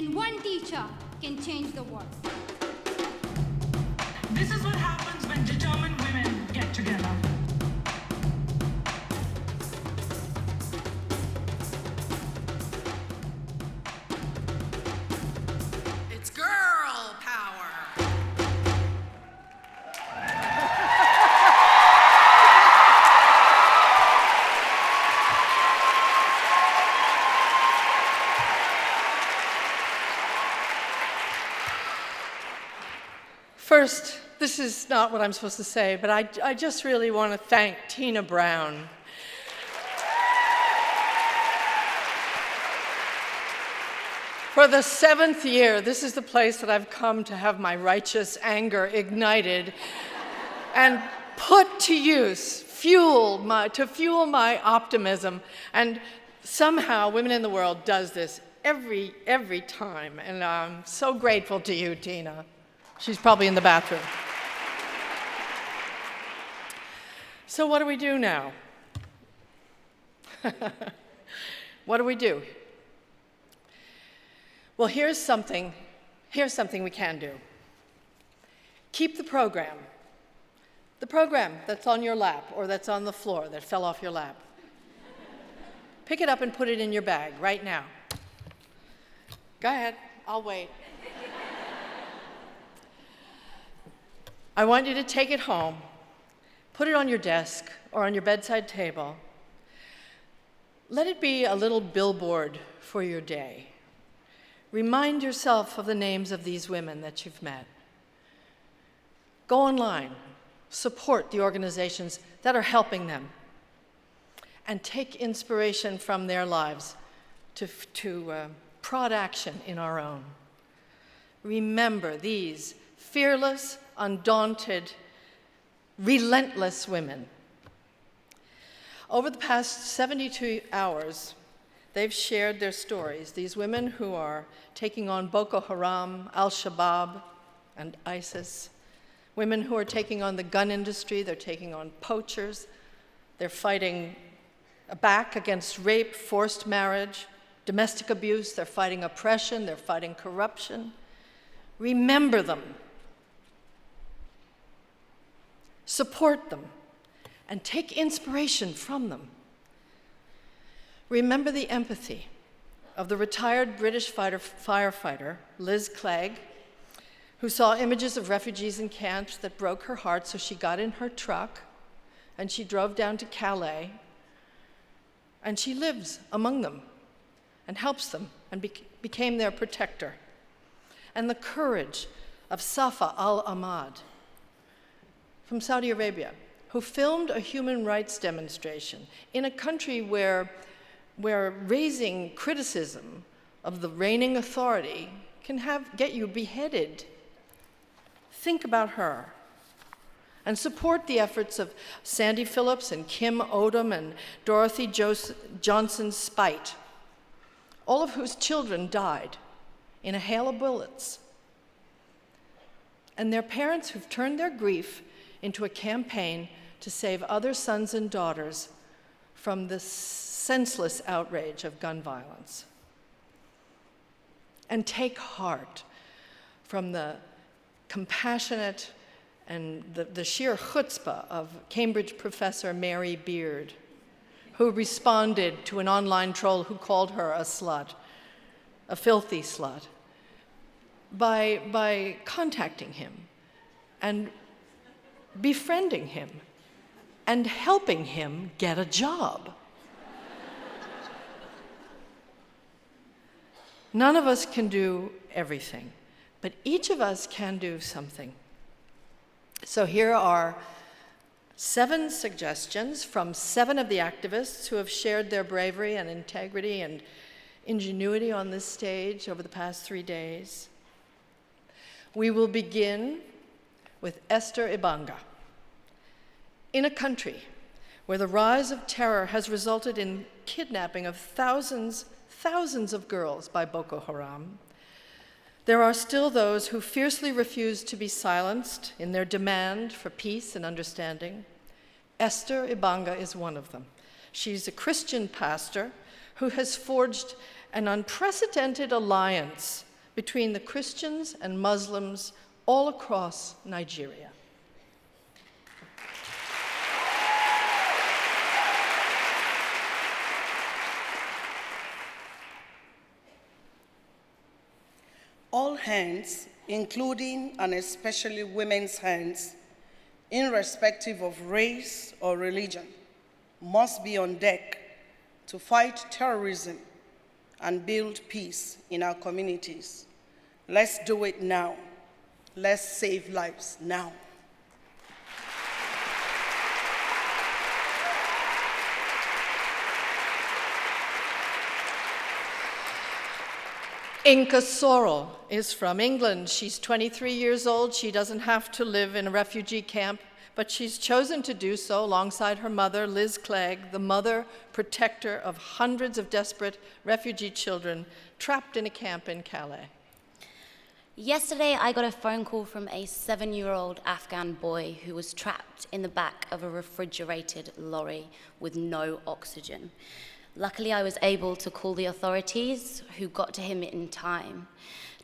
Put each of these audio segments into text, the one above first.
and one teacher can change the world. This is what happens when determined women get together. It's girl power. First, this is not what I'm supposed to say, but I just really want to thank Tina Brown. For the 7th year, this is the place that I've come to have my righteous anger ignited and put to use, to fuel my optimism. And somehow Women in the World does this every time. And I'm so grateful to you, Tina. She's probably in the bathroom. So what do we do now? What do we do? Well, here's something we can do. Keep the program that's on your lap or that's on the floor that fell off your lap. Pick it up and put it in your bag right now. Go ahead, I'll wait. I want you to take it home, put it on your desk or on your bedside table. Let it be a little billboard for your day. Remind yourself of the names of these women that you've met. Go online, support the organizations that are helping them, and take inspiration from their lives to prod action in our own. Remember these fearless, undaunted, relentless women. Over the past 72 hours, they've shared their stories, these women who are taking on Boko Haram, Al-Shabaab, and ISIS, women who are taking on the gun industry, they're taking on poachers, they're fighting back against rape, forced marriage, domestic abuse, they're fighting oppression, they're fighting corruption. Remember them. Support them, and take inspiration from them. Remember the empathy of the retired British firefighter, Liz Clegg, who saw images of refugees in camps that broke her heart, so she got in her truck and she drove down to Calais, and she lives among them and helps them and became their protector. And the courage of Safa al-Ahmad from Saudi Arabia, who filmed a human rights demonstration in a country where raising criticism of the reigning authority can get you beheaded. Think about her. And support the efforts of Sandy Phillips and Kim Odom and Dorothy Johnson Spite, all of whose children died in a hail of bullets. And their parents who've turned their grief into a campaign to save other sons and daughters from the senseless outrage of gun violence. And take heart from the compassionate and the sheer chutzpah of Cambridge professor Mary Beard, who responded to an online troll who called her a slut, a filthy slut, by contacting him and befriending him and helping him get a job. None of us can do everything, but each of us can do something. So here are 7 suggestions from 7 of the activists who have shared their bravery and integrity and ingenuity on this stage over the past 3 days. We will begin with Esther Ibanga. In a country where the rise of terror has resulted in kidnapping of thousands of girls by Boko Haram, there are still those who fiercely refuse to be silenced in their demand for peace and understanding. Esther Ibanga is one of them. She's a Christian pastor who has forged an unprecedented alliance between the Christians and Muslims all across Nigeria. All hands, including and especially women's hands, irrespective of race or religion, must be on deck to fight terrorism and build peace in our communities. Let's do it now. Let's save lives now. Inka Sorrell is from England. She's 23 years old. She doesn't have to live in a refugee camp, but she's chosen to do so alongside her mother, Liz Clegg, the mother protector of hundreds of desperate refugee children trapped in a camp in Calais. Yesterday, I got a phone call from a 7-year-old Afghan boy who was trapped in the back of a refrigerated lorry with no oxygen. Luckily, I was able to call the authorities, who got to him in time.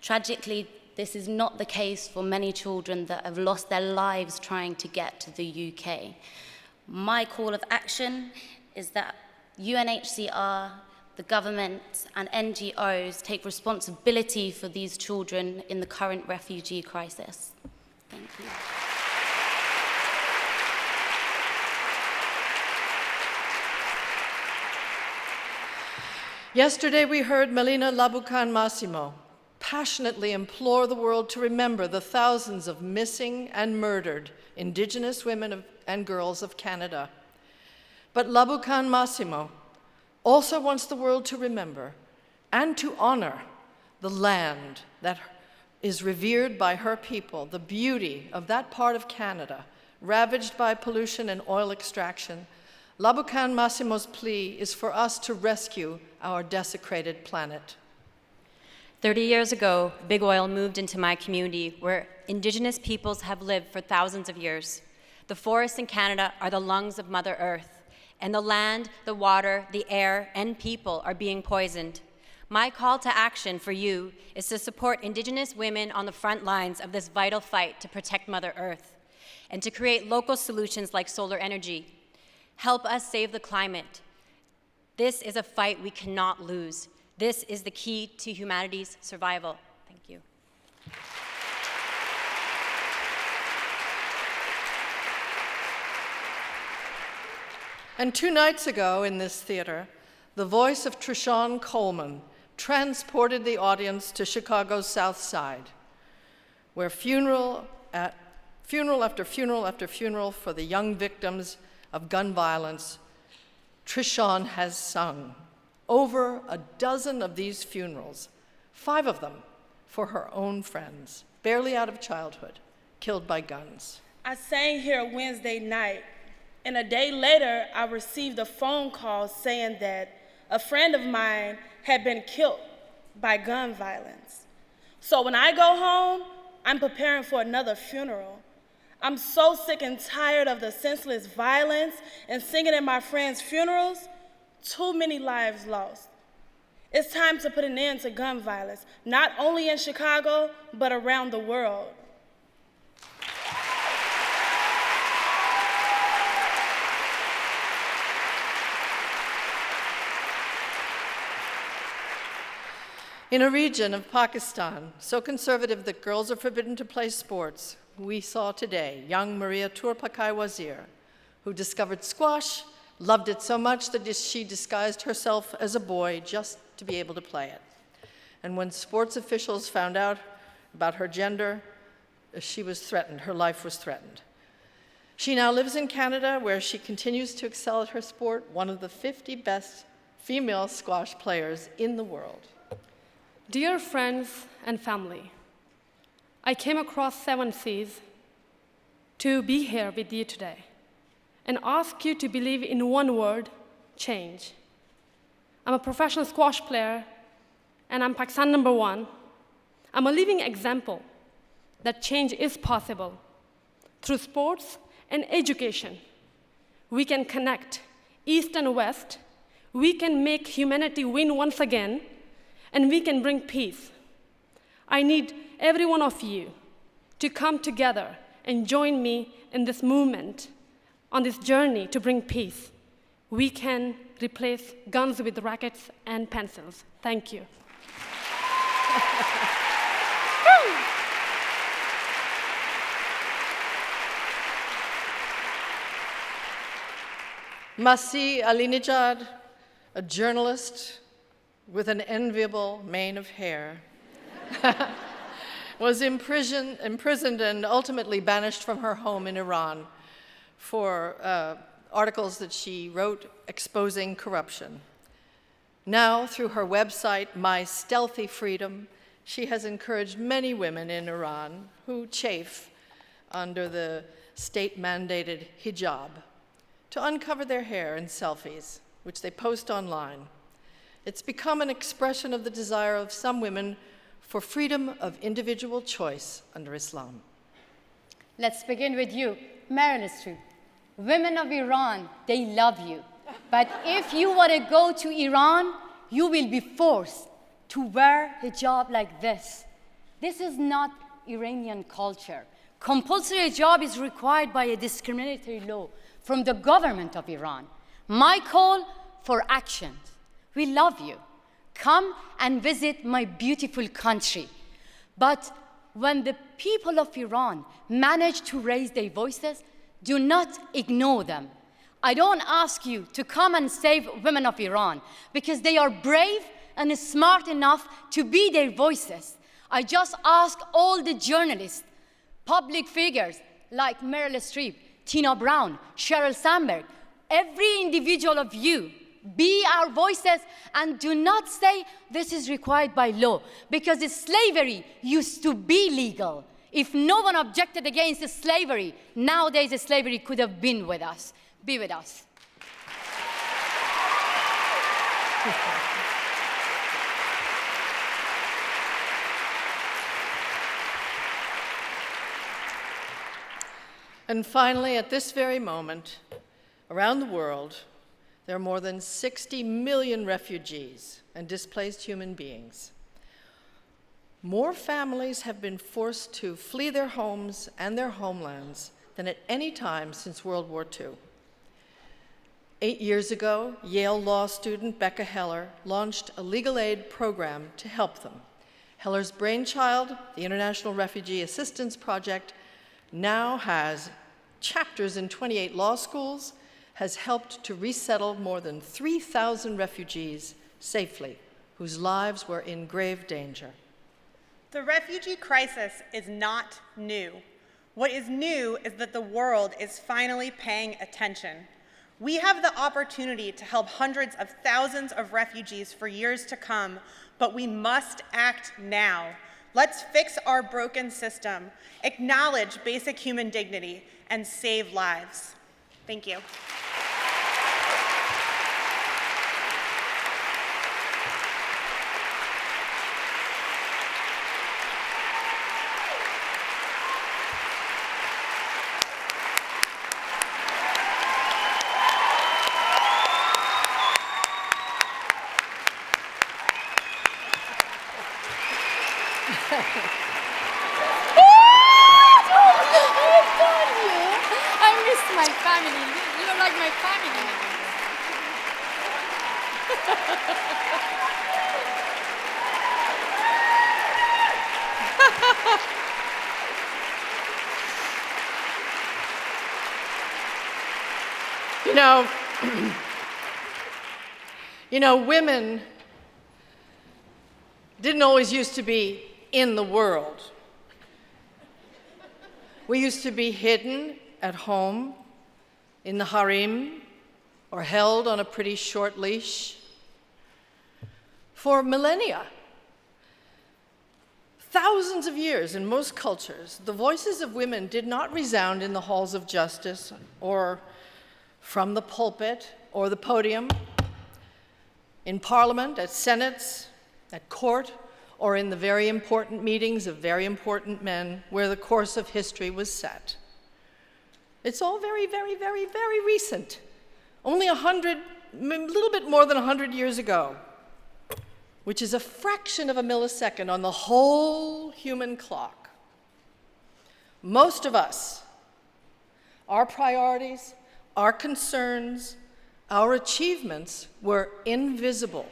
Tragically, this is not the case for many children that have lost their lives trying to get to the UK. My call of action is that UNHCR, the government, and NGOs take responsibility for these children in the current refugee crisis. Thank you. Yesterday, we heard Melina Labukan Massimo passionately implore the world to remember the thousands of missing and murdered Indigenous women and girls of Canada. But Labukan Massimo also wants the world to remember and to honor the land that is revered by her people, the beauty of that part of Canada, ravaged by pollution and oil extraction. Labukan Massimo's plea is for us to rescue our desecrated planet. 30 years ago, big oil moved into my community where Indigenous peoples have lived for thousands of years. The forests in Canada are the lungs of Mother Earth, and the land, the water, the air, and people are being poisoned. My call to action for you is to support Indigenous women on the front lines of this vital fight to protect Mother Earth, and to create local solutions like solar energy. Help us save the climate. This is a fight we cannot lose. This is the key to humanity's survival. Thank you. And 2 nights ago in this theater, the voice of Trishawn Coleman transported the audience to Chicago's South Side, where funeral after funeral after funeral for the young victims of gun violence, Trishawn has sung over a dozen of these funerals, 5 of them for her own friends, barely out of childhood, killed by guns. I sang here Wednesday night, and a day later, I received a phone call saying that a friend of mine had been killed by gun violence. So when I go home, I'm preparing for another funeral. I'm so sick and tired of the senseless violence and singing at my friends' funerals. Too many lives lost. It's time to put an end to gun violence, not only in Chicago, but around the world. In a region of Pakistan so conservative that girls are forbidden to play sports, we saw today young Maria Turpakai Wazir, who discovered squash, loved it so much that she disguised herself as a boy just to be able to play it. And when sports officials found out about her gender, she was threatened, her life was threatened. She now lives in Canada, where she continues to excel at her sport, one of the 50 best female squash players in the world. Dear friends and family, I came across 7 seas to be here with you today and ask you to believe in one word: change. I'm a professional squash player, and I'm Pakistan #1. I'm a living example that change is possible. Through sports and education, we can connect East and West, we can make humanity win once again, and we can bring peace. I need every one of you to come together and join me in this movement, on this journey to bring peace. We can replace guns with rackets and pencils. Thank you. Masih Alinejad, a journalist with an enviable mane of hair, was imprisoned and ultimately banished from her home in Iran for articles that she wrote exposing corruption. Now, through her website, My Stealthy Freedom, she has encouraged many women in Iran who chafe under the state-mandated hijab to uncover their hair in selfies, which they post online. It's become an expression of the desire of some women for freedom of individual choice under Islam. Let's begin with you, Meryl Streep. Women of Iran, they love you. But if you want to go to Iran, you will be forced to wear hijab like this. This is not Iranian culture. Compulsory hijab is required by a discriminatory law from the government of Iran. My call for action. We love you. Come and visit my beautiful country. But when the people of Iran manage to raise their voices, do not ignore them. I don't ask you to come and save women of Iran because they are brave and smart enough to be their voices. I just ask all the journalists, public figures like Meryl Streep, Tina Brown, Sheryl Sandberg, every individual of you, be our voices and do not say this is required by law, because slavery used to be legal. If no one objected against slavery, nowadays slavery could have been with us. Be with us. And finally, at this very moment, around the world, there are more than 60 million refugees and displaced human beings. More families have been forced to flee their homes and their homelands than at any time since World War II. 8 years ago, Yale law student Becca Heller launched a legal aid program to help them. Heller's brainchild, the International Refugee Assistance Project, now has chapters in 28 law schools, has helped to resettle more than 3,000 refugees safely, whose lives were in grave danger. The refugee crisis is not new. What is new is that the world is finally paying attention. We have the opportunity to help hundreds of thousands of refugees for years to come, but we must act now. Let's fix our broken system, acknowledge basic human dignity, and save lives. Thank you. I miss my family. You're like my family. Women didn't always used to be in the world. We used to be hidden at home, in the harem, or held on a pretty short leash. For millennia, thousands of years in most cultures, the voices of women did not resound in the halls of justice or from the pulpit or the podium, in parliament, at senates, at court, or in the very important meetings of very important men where the course of history was set. It's all very, very, very, very recent. Only a little bit more than 100 years ago, which is a fraction of a millisecond on the whole human clock. Most of us, our priorities, our concerns, our achievements were invisible.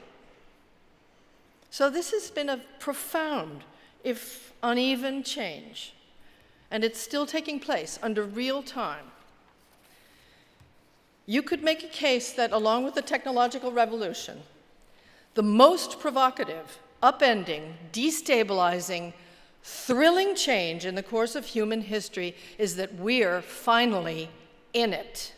So this has been a profound, if uneven, change, and it's still taking place under real time. You could make a case that along with the technological revolution, the most provocative, upending, destabilizing, thrilling change in the course of human history is that we're finally in it.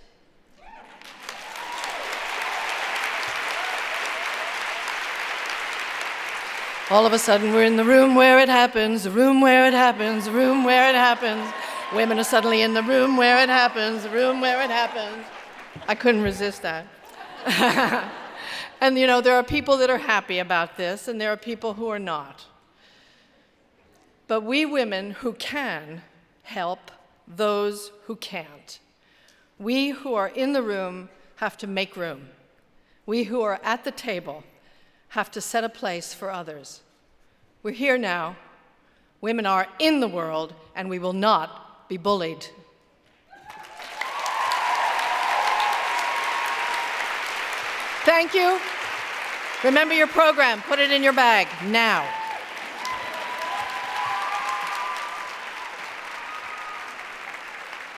All of a sudden, we're in the room where it happens, the room where it happens, the room where it happens. Women are suddenly in the room where it happens, the room where it happens. I couldn't resist that. And there are people that are happy about this, and there are people who are not. But we women who can help those who can't. We who are in the room have to make room. We who are at the table have to set a place for others. We're here now. Women are in the world, and we will not be bullied. Thank you. Remember your program. Put it in your bag now.